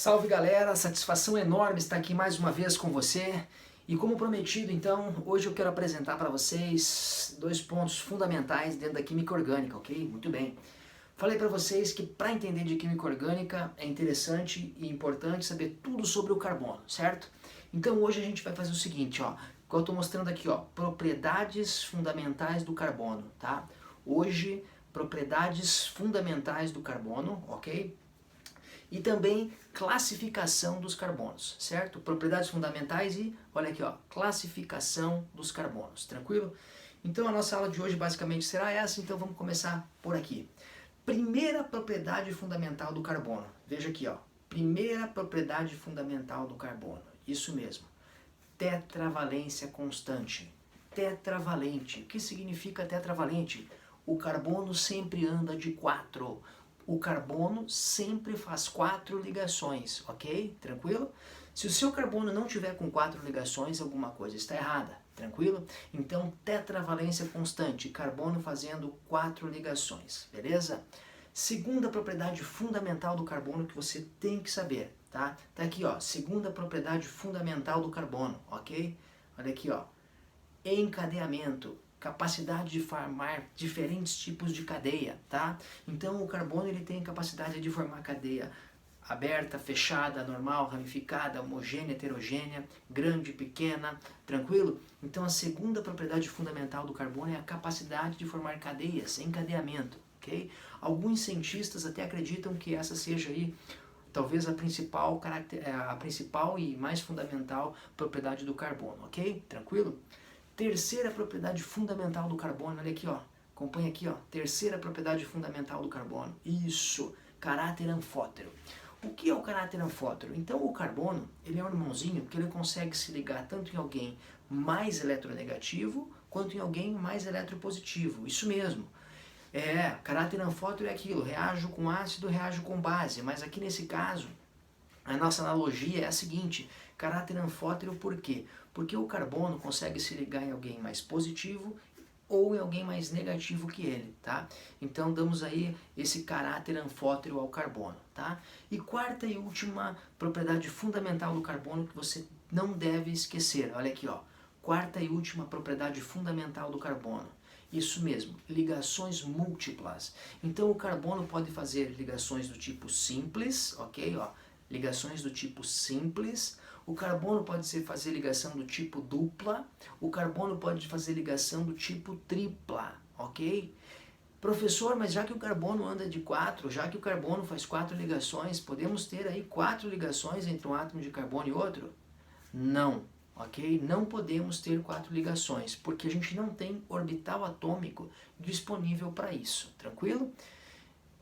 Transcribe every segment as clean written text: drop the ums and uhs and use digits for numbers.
Salve galera, satisfação enorme estar aqui mais uma vez com você. E como prometido, então, hoje eu quero apresentar para vocês dois pontos fundamentais dentro da química orgânica, ok? Muito bem. Falei para vocês que para entender de química orgânica é interessante e importante saber tudo sobre o carbono, certo? Então hoje a gente vai fazer o seguinte, ó, que eu estou mostrando aqui, ó, propriedades fundamentais do carbono, tá? Hoje, propriedades fundamentais do carbono, ok? E também classificação dos carbonos, certo? Propriedades fundamentais e, olha aqui, ó, classificação dos carbonos, tranquilo? Então a nossa aula de hoje basicamente será essa, então vamos começar por aqui. Primeira propriedade fundamental do carbono, veja aqui, ó, primeira propriedade fundamental do carbono, isso mesmo, tetravalência constante. Tetravalente, o que significa tetravalente? O carbono sempre anda de 4. O carbono sempre faz 4 ligações, ok? Tranquilo? Se o seu carbono não tiver com 4 ligações, alguma coisa está errada, tranquilo? Então, tetravalência constante, carbono fazendo 4 ligações, beleza? Segunda propriedade fundamental do carbono que você tem que saber, tá? Tá aqui, ó, segunda propriedade fundamental do carbono, ok? Olha aqui, ó, encadeamento. Capacidade de formar diferentes tipos de cadeia, tá? Então o carbono ele tem capacidade de formar cadeia aberta, fechada, normal, ramificada, homogênea, heterogênea, grande, pequena, tranquilo? Então a segunda propriedade fundamental do carbono é a capacidade de formar cadeias, encadeamento, ok? Alguns cientistas até acreditam que essa seja aí talvez a principal e mais fundamental propriedade do carbono, ok? Tranquilo? Terceira propriedade fundamental do carbono, olha aqui, ó, acompanha aqui, ó, terceira propriedade fundamental do carbono, isso, caráter anfótero. O que é o caráter anfótero? Então o carbono, ele é um irmãozinho que ele consegue se ligar tanto em alguém mais eletronegativo, quanto em alguém mais eletropositivo, isso mesmo. Caráter anfótero é aquilo, reajo com ácido, reajo com base, mas aqui nesse caso, a nossa analogia é a seguinte, caráter anfótero por quê? Porque o carbono consegue se ligar em alguém mais positivo ou em alguém mais negativo que ele, tá? Então damos aí esse caráter anfótero ao carbono, tá? E quarta e última propriedade fundamental do carbono que você não deve esquecer, olha aqui, ó, quarta e última propriedade fundamental do carbono. Isso mesmo, ligações múltiplas. Então o carbono pode fazer ligações do tipo simples, ok? Ó, ligações do tipo simples, o carbono pode fazer ligação do tipo dupla, o carbono pode fazer ligação do tipo tripla, ok? Professor, mas já que o carbono anda de 4, já que o carbono faz 4 ligações, podemos ter aí 4 ligações entre um átomo de carbono e outro? Não, ok? Não podemos ter 4 ligações, porque a gente não tem orbital atômico disponível para isso, tranquilo?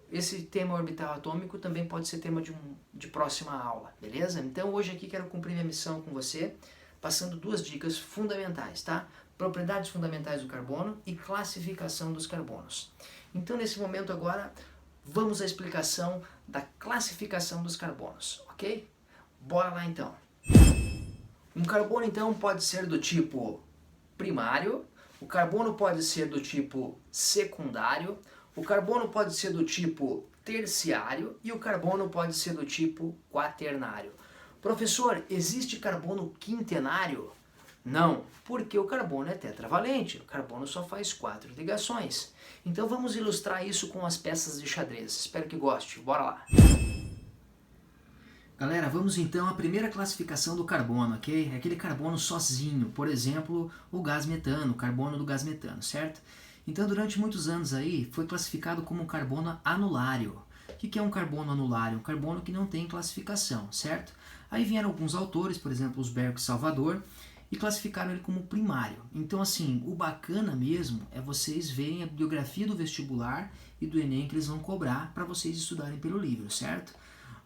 Esse tema orbital atômico também pode ser tema de próxima aula, beleza? Então hoje aqui quero cumprir minha missão com você, passando 2 dicas fundamentais, tá? Propriedades fundamentais do carbono e classificação dos carbonos. Então nesse momento agora, vamos à explicação da classificação dos carbonos, ok? Bora lá então. Um carbono então pode ser do tipo primário, o carbono pode ser do tipo secundário, o carbono pode ser do tipo terciário e o carbono pode ser do tipo quaternário. Professor, existe carbono quintenário? Não, porque o carbono é tetravalente, o carbono só faz 4 ligações. Então vamos ilustrar isso com as peças de xadrez. Espero que goste, bora lá! Galera, vamos então à primeira classificação do carbono, ok? É aquele carbono sozinho, por exemplo, o gás metano, o carbono do gás metano, certo? Então, durante muitos anos aí, foi classificado como um carbono anulário. O que é um carbono anulário? Um carbono que não tem classificação, certo? Aí vieram alguns autores, por exemplo, os Berco e Salvador, e classificaram ele como primário. Então, assim, o bacana mesmo é vocês verem a bibliografia do vestibular e do Enem que eles vão cobrar para vocês estudarem pelo livro, certo?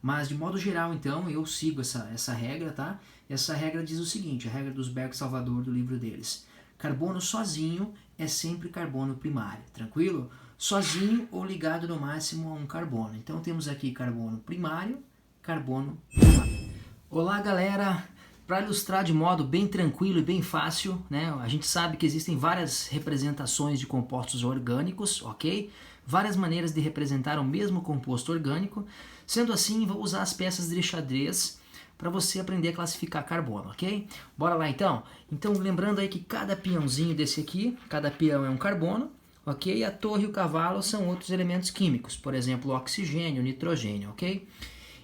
Mas, de modo geral, então, eu sigo essa regra, tá? Essa regra diz o seguinte, a regra dos Berco e Salvador do livro deles. Carbono sozinho é sempre carbono primário, tranquilo? Sozinho ou ligado no máximo a um carbono. Então temos aqui carbono primário, carbono primário. Olá galera, Para ilustrar de modo bem tranquilo e bem fácil, né? A gente sabe que existem várias representações de compostos orgânicos, ok? Várias maneiras de representar o mesmo composto orgânico. Sendo assim, vou usar as peças de xadrez para você aprender a classificar carbono, ok? Bora lá então? Então, lembrando aí que cada peãozinho desse aqui, cada peão é um carbono, ok? E a torre e o cavalo são outros elementos químicos, por exemplo, oxigênio, nitrogênio, ok?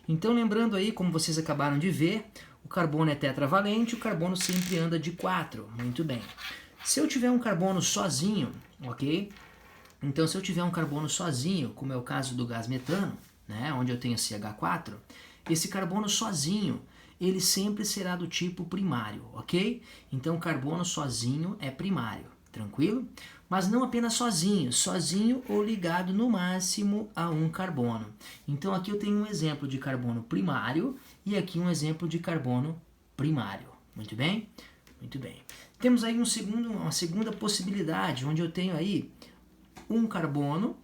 Então, lembrando aí, como vocês acabaram de ver, o carbono é tetravalente, o carbono sempre anda de 4. Muito bem. Se eu tiver um carbono sozinho, ok? Então, se eu tiver um carbono sozinho, como é o caso do gás metano, né, onde eu tenho CH4, esse carbono sozinho, ele sempre será do tipo primário, ok? Então, carbono sozinho é primário, tranquilo? Mas não apenas sozinho, sozinho ou ligado no máximo a um carbono. Então, aqui eu tenho um exemplo de carbono primário e aqui um exemplo de carbono primário. Muito bem? Muito bem. Temos aí uma segunda possibilidade, onde eu tenho aí um carbono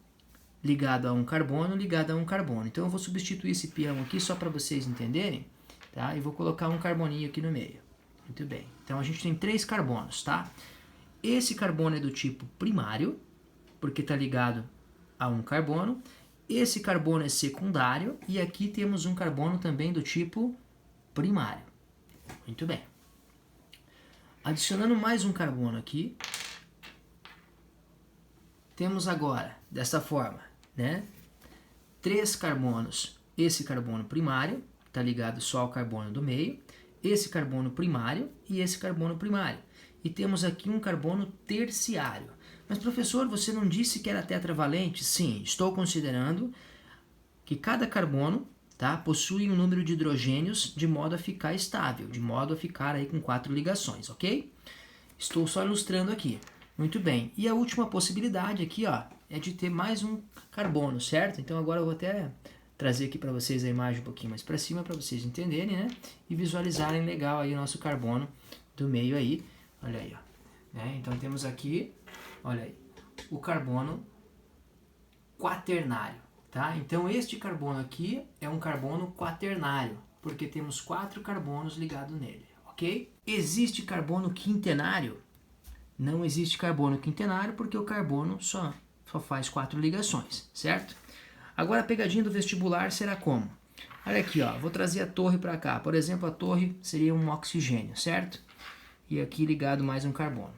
ligado a um carbono, ligado a um carbono. Então eu vou substituir esse peão aqui só para vocês entenderem, tá? E vou colocar um carboninho aqui no meio. Muito bem. Então a gente tem 3 carbonos, tá? Esse carbono é do tipo primário, porque está ligado a um carbono. Esse carbono é secundário e aqui temos um carbono também do tipo primário. Muito bem. Adicionando mais um carbono aqui, temos agora, dessa forma, né, 3 carbonos. Esse carbono primário, está ligado só ao carbono do meio, esse carbono primário e esse carbono primário. E temos aqui um carbono terciário. Mas, professor, você não disse que era tetravalente? Sim, estou considerando que cada carbono, tá, possui um número de hidrogênios de modo a ficar estável, de modo a ficar aí com 4 ligações, ok? Estou só ilustrando aqui. Muito bem. E a última possibilidade aqui, ó, é de ter mais um carbono, certo? Então agora eu vou até trazer aqui para vocês a imagem um pouquinho mais para cima para vocês entenderem, né? E visualizarem legal aí o nosso carbono do meio aí. Olha aí, ó. Né? Então temos aqui, olha aí, o carbono quaternário, tá? Então este carbono aqui é um carbono quaternário, porque temos 4 carbonos ligados nele, ok? Existe carbono quintenário? Não existe carbono quintenário porque o carbono só faz 4 ligações, certo? Agora a pegadinha do vestibular será como? Olha aqui, ó, vou trazer a torre para cá. Por exemplo, a torre seria um oxigênio, certo? E aqui ligado mais um carbono.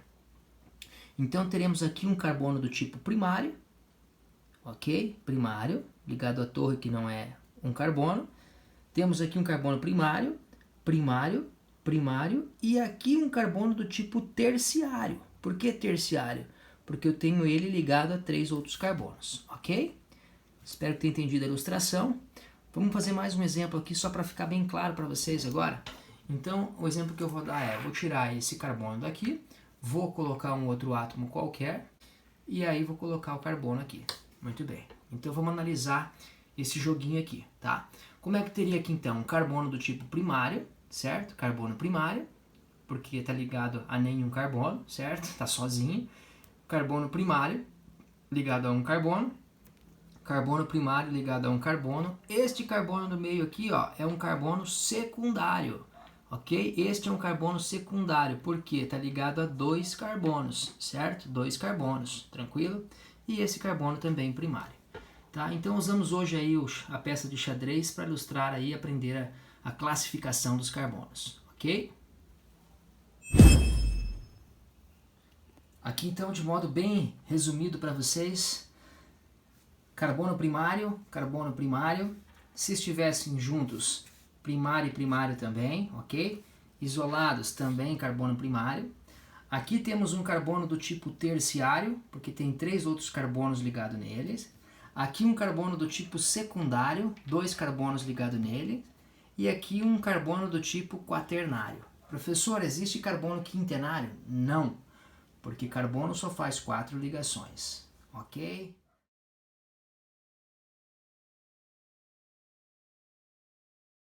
Então teremos aqui um carbono do tipo primário, ok? Primário, ligado à torre que não é um carbono. Temos aqui um carbono primário, primário, primário e aqui um carbono do tipo terciário. Por que terciário? Porque eu tenho ele ligado a 3 outros carbonos, ok? Espero que tenha entendido a ilustração. Vamos fazer mais um exemplo aqui só para ficar bem claro para vocês agora. Então, o exemplo que eu vou dar é, vou tirar esse carbono daqui, vou colocar um outro átomo qualquer e aí vou colocar o carbono aqui. Muito bem. Então vamos analisar esse joguinho aqui, tá? Como é que teria aqui então um carbono do tipo primário, certo? Carbono primário, porque está ligado a nenhum carbono, certo? Está sozinho. Carbono primário ligado a um carbono. Carbono primário ligado a um carbono. Este carbono do meio aqui, ó, é um carbono secundário, ok? Este é um carbono secundário, porque está ligado a 2 carbonos, certo? 2 carbonos, tranquilo? E esse carbono também primário, tá? Então usamos hoje aí a peça de xadrez para ilustrar aí, aprender a classificação dos carbonos, ok? Aqui então, de modo bem resumido para vocês, carbono primário, se estivessem juntos, primário e primário também, ok? Isolados também carbono primário. Aqui temos um carbono do tipo terciário, porque tem 3 outros carbonos ligados neles. Aqui um carbono do tipo secundário, 2 carbonos ligados nele. E aqui um carbono do tipo quaternário. Professor, existe carbono quintenário? Não, porque carbono só faz 4 ligações, ok?